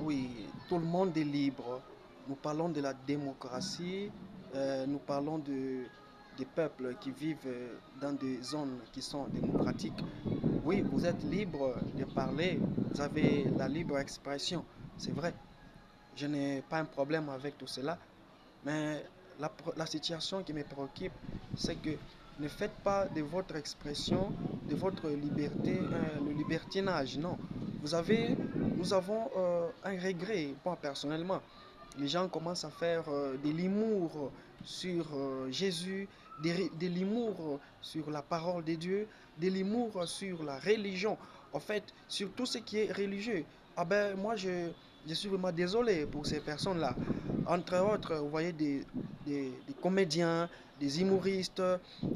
Oui, tout le monde est libre. Nous parlons de la démocratie, nous parlons des peuples qui vivent dans des zones qui sont démocratiques. Oui, vous êtes libre de parler, vous avez la libre expression, c'est vrai. Je n'ai pas un problème avec tout cela, mais la situation qui me préoccupe, c'est que ne faites pas de votre expression, de votre liberté, le libertinage. Non. Vous avez, nous avons un regret, moi personnellement. Les gens commencent à faire de l'humour sur Jésus, de l'humour sur la parole de Dieu, de l'humour sur la religion. En fait, sur tout ce qui est religieux. Ah ben, moi, je suis vraiment désolé pour ces personnes-là. Entre autres, vous voyez des comédiens, des humoristes,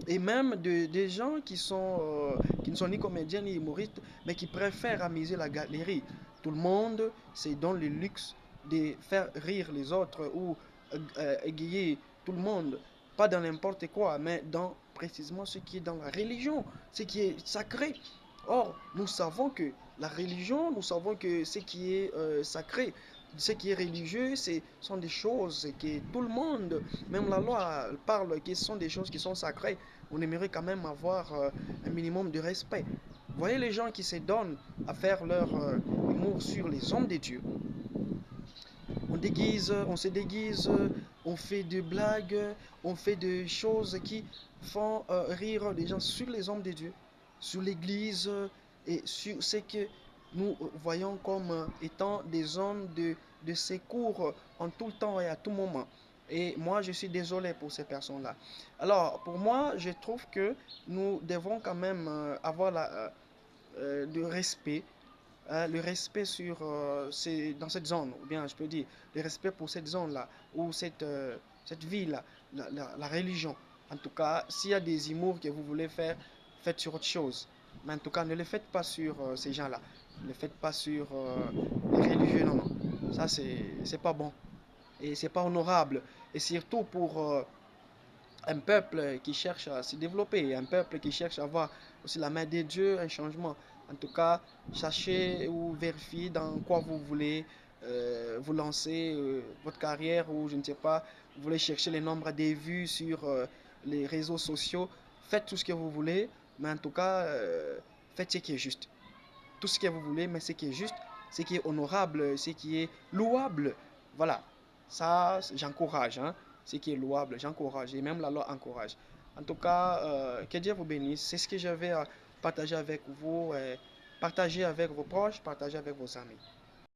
et même des gens qui ne sont ni comédiens ni humoristes, mais qui préfèrent amuser la galerie. Tout le monde, c'est dans le luxe de faire rire les autres ou égayer tout le monde. Pas dans n'importe quoi, mais dans précisément ce qui est dans la religion, ce qui est sacré. Or, nous savons que la religion, nous savons que ce qui est sacré, ce qui est religieux, ce sont des choses que tout le monde, même la loi parle que ce sont des choses qui sont sacrées. On aimerait quand même avoir un minimum de respect. Vous voyez les gens qui se donnent à faire leur humour sur les hommes de Dieu. On se déguise, on fait des blagues, on fait des choses qui font rire les gens sur les hommes de Dieu, sur l'Église et sur ce que nous voyons comme étant des hommes de secours en tout temps et à tout moment. Et moi, je suis désolé pour ces personnes-là. Alors, pour moi, je trouve que nous devons quand même avoir du respect, hein, le respect dans cette zone, ou bien je peux dire, le respect pour cette zone-là, ou cette ville-là, la religion. En tout cas, s'il y a des humours que vous voulez faire, faites sur autre chose. Mais en tout cas, ne le faites pas sur ces gens-là. Ne le faites pas sur les religieux, non, non. Ça, c'est pas bon. Et c'est pas honorable. Et surtout pour un peuple qui cherche à se développer, un peuple qui cherche à avoir aussi la main de Dieu, un changement. En tout cas, sachez ou vérifiez dans quoi vous voulez vous lancer votre carrière ou je ne sais pas, vous voulez chercher les nombres des vues sur les réseaux sociaux. Faites tout ce que vous voulez, mais en tout cas, faites ce qui est juste. Tout ce que vous voulez, mais ce qui est juste, ce qui est honorable, ce qui est louable. Voilà, ça, j'encourage. Hein. Ce qui est louable, j'encourage. Et même la loi encourage. En tout cas, que Dieu vous bénisse. C'est ce que j'avais à partager avec vous. Partager avec vos proches, partager avec vos amis.